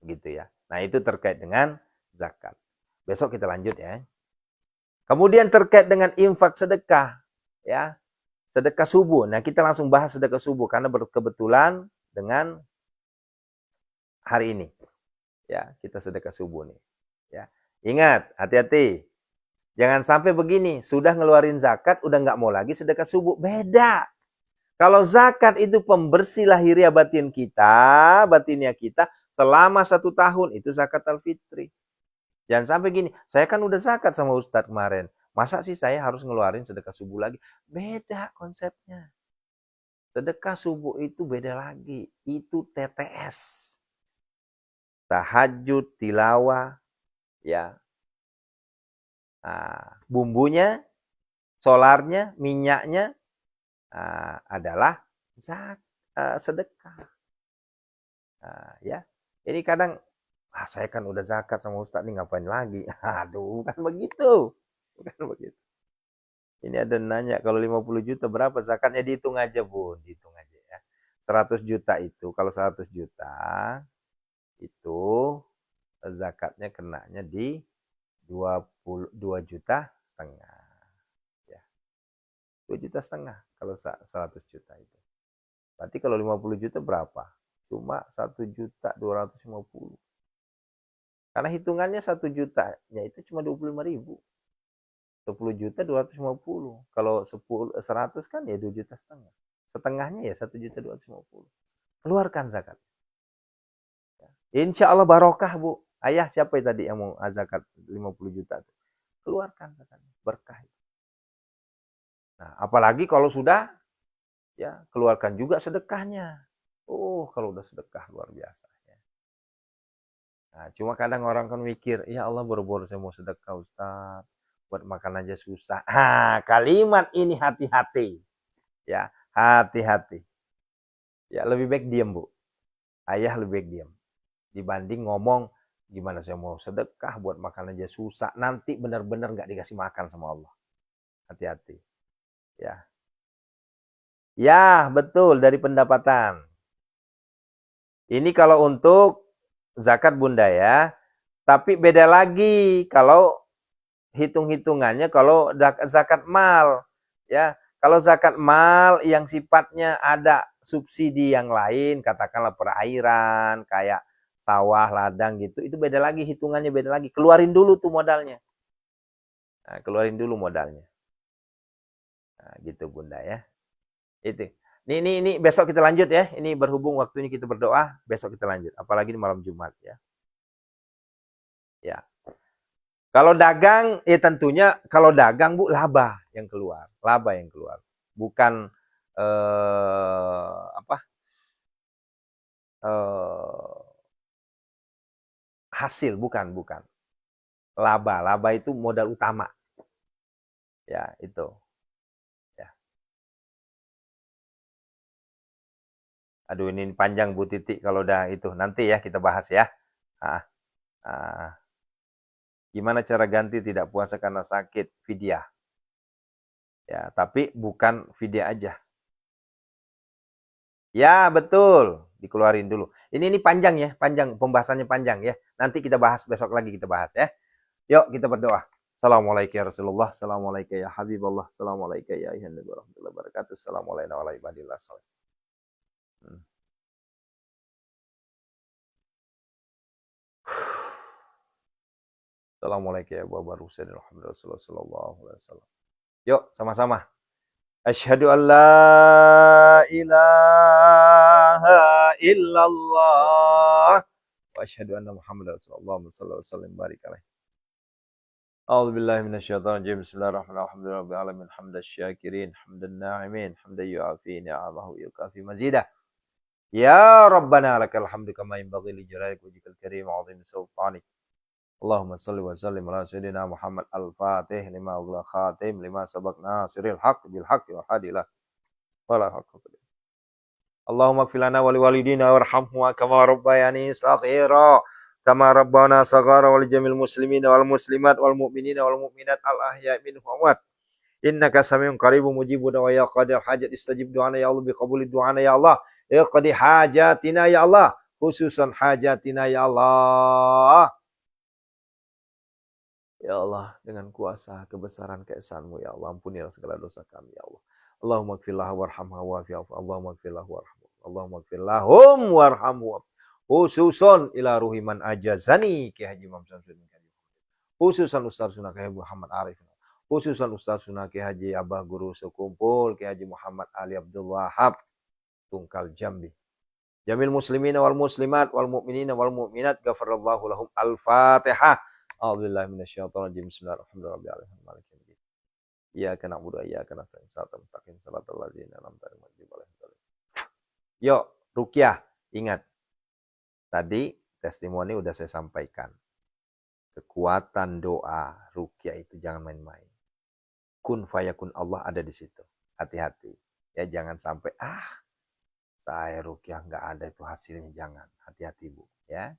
gitu ya. Nah, itu terkait dengan zakat. Besok kita lanjut ya. Kemudian terkait dengan infak sedekah, ya. Sedekah subuh. Nah, kita langsung bahas sedekah subuh karena berkebetulan dengan hari ini. Ya, kita sedekah subuh nih. Ya. Ingat, hati-hati. Jangan sampai begini, sudah ngeluarin zakat, udah nggak mau lagi sedekah subuh. Beda. Kalau zakat itu pembersih lahiriah batin kita, batinnya kita, selama 1 tahun, itu zakat al-fitri. Jangan sampai gini, saya kan udah zakat sama Ustadz kemarin. Masa sih saya harus ngeluarin sedekah subuh lagi? Beda konsepnya. Sedekah subuh itu beda lagi. Itu TTS. Tahajud, tilawah, ya. Nah, bumbunya, solarnya, minyaknya adalah sedekah. Nah, ya. Ini kadang, saya kan udah zakat sama Ustadz nih ngapain lagi? Aduh, bukan begitu. Bukan begitu. Ini ada nanya, kalau 50 juta berapa zakatnya? Dihitung aja, Bun. Dihitung aja ya. 100 juta itu, kalau 100 juta, itu zakatnya kenanya di 22,5 juta. Ya. 2,5 juta kalau 100 juta itu. Berarti kalau 50 juta berapa? Cuma 1,250 juta. Karena hitungannya 1 jutanya itu cuma 25.000. 10 juta 250. Kalau 100 kan ya 2,5 juta. Setengahnya ya 1,250 juta. Keluarkan zakat. Insya Allah barokah, Bu. Ayah siapa tadi yang mau zakat 50 juta? Keluarkan zakat. Berkah. Nah, apalagi kalau sudah ya keluarkan juga sedekahnya. Oh, kalau udah sedekah luar biasa. Ya. Nah, cuma kadang orang kan mikir, ya Allah boro-boro saya mau sedekah Ustaz, buat makan aja susah. Kalimat ini hati-hati. Ya, hati-hati. Ya, lebih baik diam, Bu. Ayah lebih baik diam. Dibanding ngomong, gimana saya mau sedekah buat makan aja susah. Nanti benar-benar nggak dikasih makan sama Allah. Hati-hati. Ya, ya betul dari pendapatan. Ini kalau untuk zakat Bunda ya. Tapi beda lagi kalau hitung-hitungannya kalau zakat mal. Ya, kalau zakat mal yang sifatnya ada subsidi yang lain, katakanlah perairan, kayak sawah, ladang gitu, itu beda lagi hitungannya, beda lagi. Keluarin dulu tuh modalnya. Nah, keluarin dulu modalnya. Nah, gitu Bunda ya. Itu. Ini besok kita lanjut ya. Ini berhubung waktunya kita berdoa, besok kita lanjut. Apalagi di malam Jumat ya. Ya. Kalau dagang, ya tentunya kalau dagang Bu laba yang keluar, laba yang keluar, bukan apa hasil, bukan, laba, laba itu modal utama, ya itu, ya. Aduh ini panjang Bu Titi kalau udah itu nanti ya kita bahas ya. Ah, ah. Gimana cara ganti tidak puasa karena sakit? Fidyah, ya tapi bukan fidyah aja. Ya, betul. Dikeluarin dulu. Ini panjang ya, panjang pembahasannya panjang ya. Nanti kita bahas besok lagi kita bahas ya. Yuk kita berdoa. Assalamualaikum ya Rasulullah. Assalamualaikum ya Habibullah. Assalamualaikum ya ayuhan nabi warahmatullahi wabarakatuh. Assalamualaikum warahmatullahi wabarakatuh. Assalamualaikum ya Abu Bakar Husain Alhamdulillah sallallahu alaihi wasallam. Yuk sama-sama. Asyhadu an la ilaha illallah wa asyhadu anna Muhammadar Rasulullah sallallahu alaihi wasallam barik alaihi. أعوذ بالله من الشيطان الرجيم بسم الله الرحمن الرحيم الحمد لله رب العالمين حمد الشاكرين حمد الناعمين حمد يعافي نعمه ويكافي مزيده يا ربنا لك الحمد كما ينبغي لجلالك وجهك الكريم وعظيم سلطانك اللهم صل وسلم على سيدنا محمد الفاتح لما أغلق خاتم لما سبق ناصر الحق بالحق والهادي له ولا حق اللهم اغفر لنا ولوالدينا وارحمهما كما ربياني صغيرا كما ربنا صغارا ولجميع المسلمين والمسلمات والمؤمنين والمؤمنات الأحياء منهم وأموات إنك سميع قريب مجيب دعاء قاضي الحاجات استجب دعانا يا الله بقبول الدعاء يا الله اقضي حاجاتنا يا الله khususan hajatina ya Allah. Ya Allah, dengan kuasa kebesaran keesanmu ya Allah, ampunilah segala dosa kami ya Allah. Allahumma gfirlah warhamha wa'afi'afu. Allahumma gfirlah warhamhu. Allahumma gfirlahum warhamhu. Khususon ila ruhiman ajazani Ki Haji Imam Samsudin. Khususan Ustaz Sunnah Ki Haji Muhammad Arif. Khususan Ustaz Sunnah Ki Haji Abah Guru Sekumpul Ki Haji Muhammad Ali Abdul Wahab Tungkal Jambi. Jamil muslimina wal muslimat wal mu'minina wal mu'minat ghafarallahu lahum al-Fatihah. A'udzubillahi minasyaitonir rajim. Bismillahirrahmanirrahim. Iyyaka na'budu wa iyyaka nasta'in. Shiratal mustaqim. Shiratal ladzina an'amta 'alaihim. Yuk, ruqyah. Ingat. Tadi testimoni udah saya sampaikan. Kekuatan doa ruqyah itu jangan main-main. Kun fayakun Allah ada di situ. Hati-hati. Ya jangan sampai saya ruqyah nggak ada itu hasilnya, jangan. Hati-hati Bu, ya.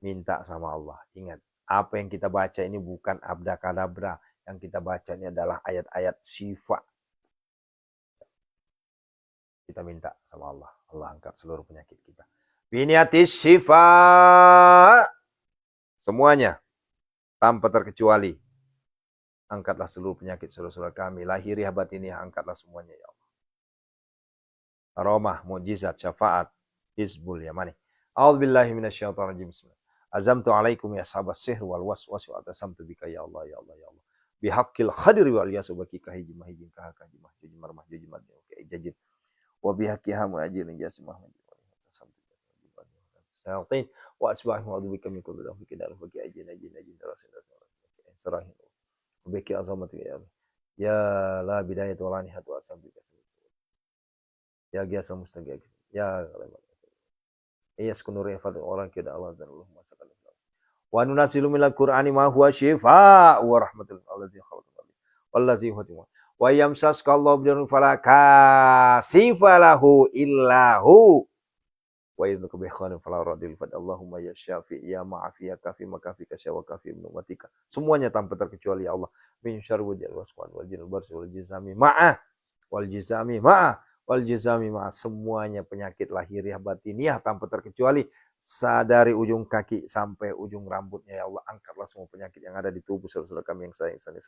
Minta sama Allah. Ingat, apa yang kita baca ini bukan abdakadabra. Yang kita baca ini adalah ayat-ayat syifa. Kita minta sama Allah. Allah angkat seluruh penyakit kita. Biniatis syifa. Semuanya. Tanpa terkecuali. Angkatlah seluruh penyakit saudara-saudara kami. Lahiriah batiniah, angkatlah semuanya ya Allah. Aromah, mujizat, syafaat. Hizbul Yamani. A'udzubillahi minasyaitonir rajim. Azamtu alaikum ya sahabat sihr wal waswas wa atasamtu bika ya Allah ya Allah ya Allah. Bihaqqil khadri wal yasubaki kahiji mahijin kahakaji mahjuji marmah juji madni oke ijajib. Wa bihaqqi hamu ajilin jasimah majid. Salatin wa asbahu wa bika min kulli dhanbi kidal bagi ajin tarasin sarahin. Biki azamati ya Allah. Ya la bidayat wa la nihayat wa asabika. Ya giasa mustaqim. Ya yaskunu rifat orang kida Allah zanallahu masakan. Wa nunasilu minal Qur'ani ma huwa syifaa wa rahmatul allazi khalaqal wallazi huwa wa yamsaskallahu bidurrin fala kasifa lahu illa hu wa yudhika bi khairin fala radil fad Allahumma ya syafi ya ma'afi ya kafi makafi kasya wa kafi min umatika. Semuanya tanpa terkecuali ya Allah. Min syarri wal waswan wal jinil barsi wal jizami ma'ah wal jizami ma'ah wal jizami ma'ah. Semuanya penyakit lahiriah batiniah tanpa terkecuali dari ujung kaki sampai ujung rambutnya ya Allah. Angkatlah semua penyakit yang ada di tubuh saudara-saudara kami yang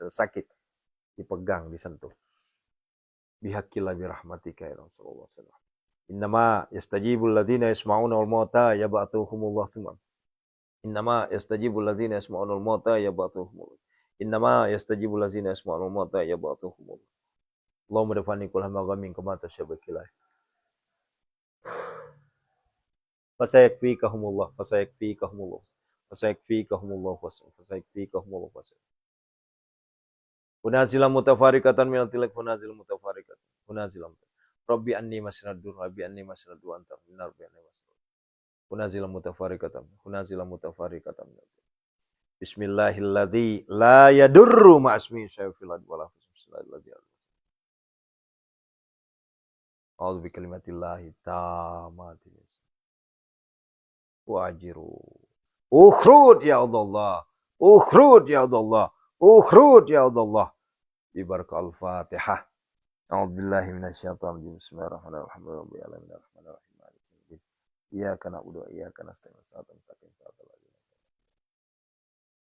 sakit, dipegang, disentuh. Bihaqqillah birahmatika ya Rasulullah sallallahu alaihi wasallam. Innama yastajibul ladzina yasma'una wal mauta yab'atuhumullah tsumma. Innama yastajibul ladzina yasma'una wal mauta yab'atuhumullah. Innama yastajibul ladzina yasma'una wal mauta yab'atuhumullah. Allahumma dafani kull hammin kama tasyabakilah. Fasayakfikahumullah fasayakfikahumullah fasayakfikahumullah fasayakfikahumullah fasayakfikahumullah. Hunazilam mutafarikatan minal tilak hunazilam mutafarikatan hunazilam. Rabbi anni masnadur Rabbi anni masnadur antar binar bi anni masnadur. Hunazilam mutafarikatan. Bismillahilladzi la yadurru ma'asmi syai'un fil ardi wala fis samawati. A'udzu bikalimatillahi tammati wa ajiru. Ukhrud ya Allah. Ukhrud ya Allah. Ukhrud ya Allah. Ibarakal Fatihah. A'udzubillahi minasyaitonir rajim. Bismillahirrahmanirrahim. Iyyaka na'budu wa iyyaka nasta'in.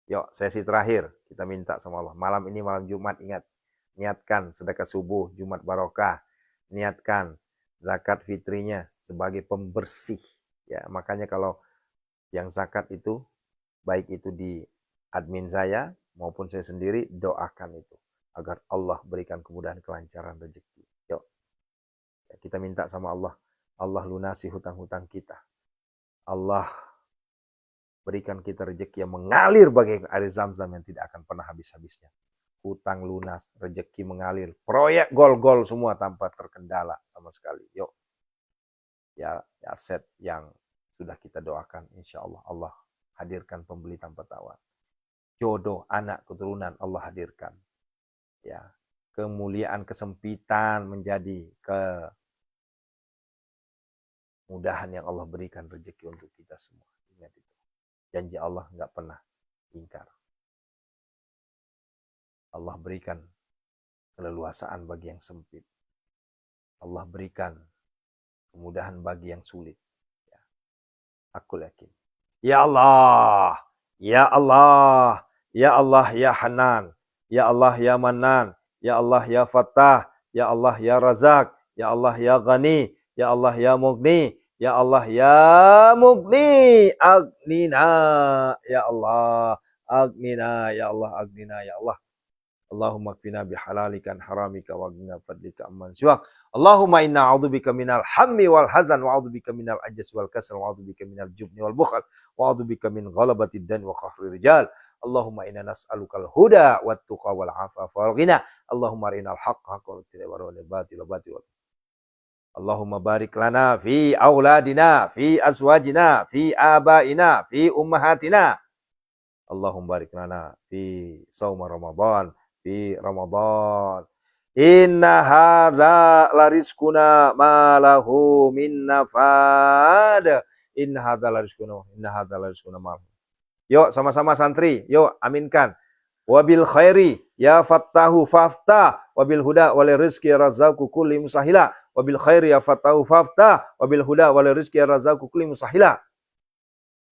Yuk, sesi terakhir kita minta sama Allah. Malam ini malam Jumat, ingat. Niatkan sedekah subuh Jumat barokah. Niatkan zakat fitrinya sebagai pembersih. Ya, makanya kalau yang zakat itu baik itu di admin saya maupun saya sendiri doakan itu agar Allah berikan kemudahan kelancaran rezeki. Yuk. Ya, kita minta sama Allah. Allah lunasi hutang-hutang kita. Allah berikan kita rezeki yang mengalir bagai air Zam-Zam yang tidak akan pernah habis-habisnya. Hutang lunas, rezeki mengalir, proyek gol-gol semua tanpa terkendala sama sekali. Yuk. Ya, aset yang sudah kita doakan, insya Allah Allah hadirkan pembeli tanpa tawar. Jodoh, anak, keturunan Allah hadirkan. Ya, kemuliaan, kesempitan menjadi kemudahan yang Allah berikan rezeki untuk kita semua. Ingat itu. Janji Allah nggak pernah ingkar. Allah berikan keleluasaan bagi yang sempit. Allah berikan kemudahan bagi yang sulit. Ya. Aku yakin. Ya Allah, ya Allah, ya Allah, ya Hanan, ya Allah, ya Manan, ya Allah, ya Fattah, ya Allah, ya Razak, ya Allah, ya Ghani, ya Allah, ya Mughni, ya Allah, ya Mughni, Agnina, ya Allah, Agnina, ya Allah, Agnina, ya Allah. Allahumma kfina bihalalika an haramika wa aghnina fadlika amman siwak. Allahumma inna a'udzubika minal hammi wal hazan wa a'udzubika minal ajzi wal kasal wa a'udzubika minal jubni wal bukhl wa a'udzubika min ghalabatid dan wa qahri rijal. Allahumma inna nas'alukal huda wat tuqa wal afafa wal ghina. Allahumma arinal haqqa haqqan warina batila batila. Allahumma barik lana fi auladina fi azwajina fi abaina fi ummahatina. Allahumma barik lana fi shaum Ramadan fi Ramadan. Inna hadza larizquna ma lahu min nafad. Inna hadza larizquna ma. Yuk sama-sama santri, yuk aminkan. Wabil khairi ya fattahu faftah wabil huda wal rizqi razaqu kulli musahila. Wabil khairi ya fattahu faftah wabil huda wal rizqi razaqu kulli musahila.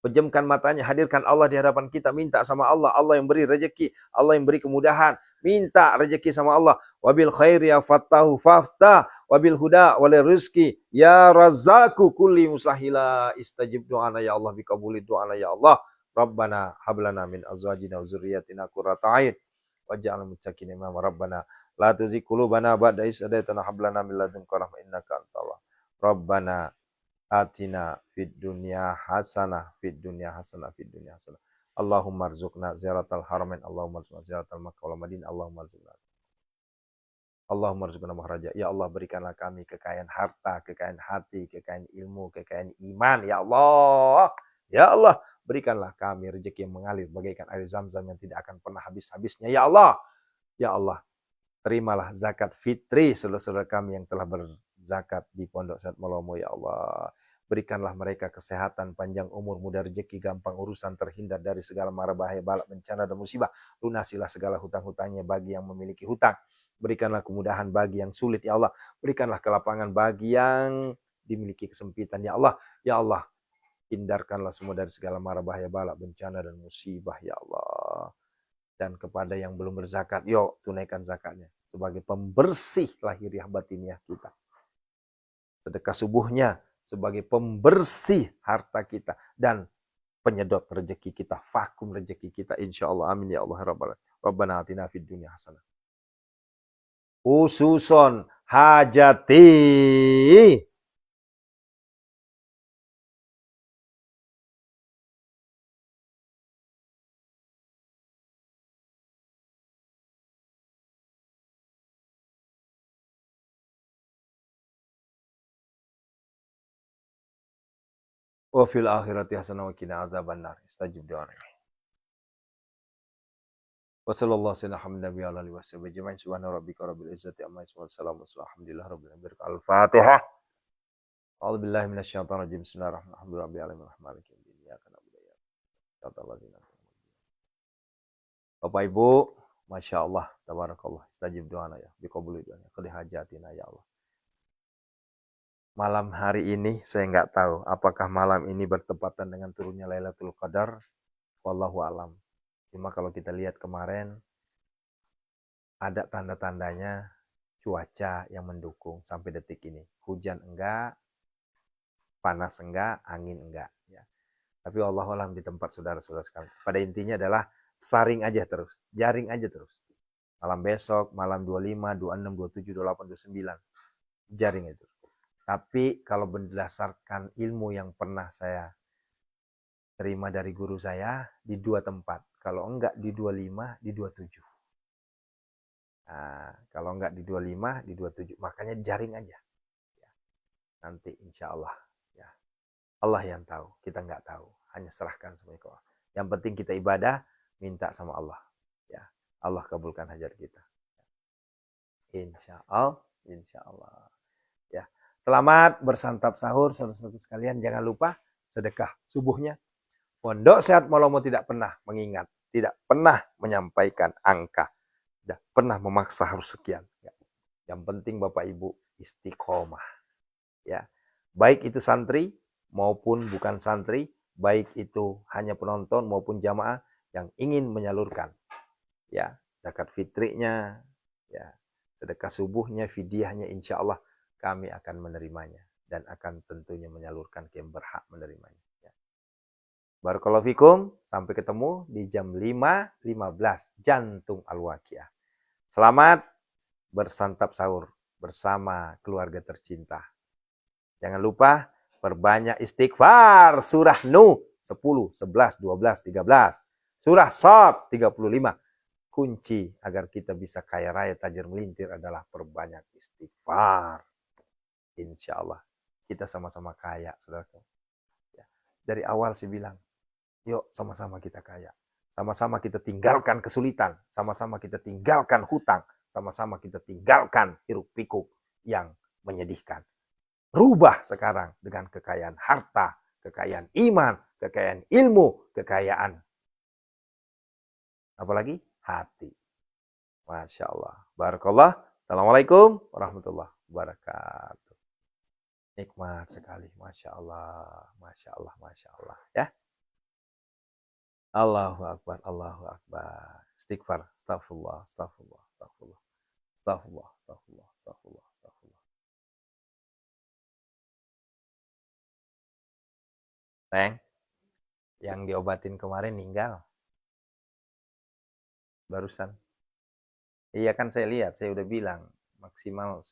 Pejamkan matanya, hadirkan Allah di hadapan kita, minta sama Allah, Allah yang beri rezeki, Allah yang beri kemudahan, minta rezeki sama Allah. Wabil khairi ya fattahu faftah wabil huda wal rizqi ya razaqu kulli musahila. Istajib doana ya Allah, bikabuli doana ya Allah. Rabbana hablana min azwajina wa dzurriyyatina qurrata a'yun waj'alna muttaqina imama. Rabbana la tuzigh qulubana ba'da idh hadaytana wa hab lana min ladunka rahmah innaka antal wahhab. Rabbana atina fid dunya hasanah fid dunya hasanah fid dunya hasanah. Allahumma rzuqna ziyaratal haramain, Allahumma rzuqna ziyaratal Makkah wal Madinah, Allahumma rzuqna Allahumma rizqna mahraja. Ya Allah, berikanlah kami kekayaan harta, kekayaan hati, kekayaan ilmu, kekayaan iman. Ya Allah. Ya Allah, berikanlah kami rezeki yang mengalir bagaikan air Zam-Zam yang tidak akan pernah habis-habisnya. Ya Allah. Ya Allah, terimalah zakat fitri saudara-saudara kami yang telah berzakat di Pondok Sehat Malomo. Ya Allah, berikanlah mereka kesehatan, panjang umur, mudah rezeki, gampang urusan, terhindar dari segala mara bahaya, balak, bencana, dan musibah. Lunasilah segala hutang-hutangnya bagi yang memiliki hutang. Berikanlah kemudahan bagi yang sulit, ya Allah. Berikanlah kelapangan bagi yang dimiliki kesempitan, ya Allah. Ya Allah, hindarkanlah semua dari segala mara bahaya, balak, bencana, dan musibah, ya Allah. Dan kepada yang belum berzakat, yuk tunaikan zakatnya sebagai pembersih lahiriah batiniah kita. Sedekah subuhnya sebagai pembersih harta kita dan penyedot rezeki kita, vakum rezeki kita, insyaallah. Amin ya Allah rabbal alamin. Rabbana atina fid dunya hasanah. Ususon hajati. Wa fil akhirati hasanah wa qina azabannar. Istajib doa. Wa sallallahu alaihi wa sallam. Subhana rabbika rabbil izzati amma yasifun. Wassalamu alhamdulillah rabbil alamin. Al-Fatihah. A'udzu billahi minasyaitonir rajim. Bismillahirrahmanirrahim. Bapak Ibu, Masya Allah, tabarakallah, istajib doana ya, biqabuli doanya, qadi hajatina ya Allah. Malam hari ini saya nggak tahu apakah malam ini bertepatan dengan turunnya Lailatul Qadar, wallahu alam. Cuma kalau kita lihat kemarin ada tanda-tandanya cuaca yang mendukung sampai detik ini. Hujan enggak, panas enggak, angin enggak ya. Tapi wallahu alam di tempat saudara-saudara sekalian. Pada intinya adalah saring aja terus, jaring aja terus. Malam besok, malam 25, 26, 27, 28, 29. Jaring itu. Tapi kalau berdasarkan ilmu yang pernah saya terima dari guru saya, di dua tempat. Kalau enggak di 25, di 27. Nah, kalau enggak di 25, di 27. Makanya jaring aja. Ya. Nanti insya Allah. Ya. Allah yang tahu, kita enggak tahu. Hanya serahkan semuanya ke Allah. Yang penting kita ibadah, minta sama Allah. Ya. Allah kabulkan hajat kita. Insya Allah. Insya Allah. Ya. Selamat bersantap sahur, saudara-saudara sekalian. Jangan lupa sedekah subuhnya. Pondok Sehat Malomo tidak pernah mengingat, tidak pernah menyampaikan angka, tidak pernah memaksa harus sekian. Yang penting Bapak Ibu istiqomah. Ya. Baik itu santri maupun bukan santri, baik itu hanya penonton maupun jamaah yang ingin menyalurkan. Ya, zakat fitrinya, ya, sedekah subuhnya, fidyahnya, insya Allah kami akan menerimanya dan akan tentunya menyalurkan ke yang berhak menerimanya. Ya. Barakallahu fikum, sampai ketemu di jam 5.15 Jantung Al-Waqiah. Selamat bersantap sahur bersama keluarga tercinta. Jangan lupa perbanyak istighfar. Surah Nuh 10, 11, 12, 13. Surah Shad 35. Kunci agar kita bisa kaya raya tajir melintir adalah perbanyak istighfar. Insya Allah kita sama-sama kaya, saudara. Ya. Dari awal saya bilang, yuk sama-sama kita kaya. Sama-sama kita tinggalkan kesulitan. Sama-sama kita tinggalkan hutang. Sama-sama kita tinggalkan hiruk pikuk yang menyedihkan. Rubah sekarang dengan kekayaan harta, kekayaan iman, kekayaan ilmu, kekayaan apalagi hati. Masya Allah. Barakallah. Assalamualaikum warahmatullahi wabarakatuh. Nikmat sekali. Masya Allah. Masya Allah. Masya Allah. Ya. Allahu Akbar. Allahu Akbar. Istighfar. Astagfirullah. Astagfirullah. Astagfirullah. Astagfirullah. Astagfirullah. Astagfirullah. Astagfirullah. Teng, yang diobatin kemarin meninggal. Barusan. Iya kan saya lihat. Saya udah bilang. Maksimal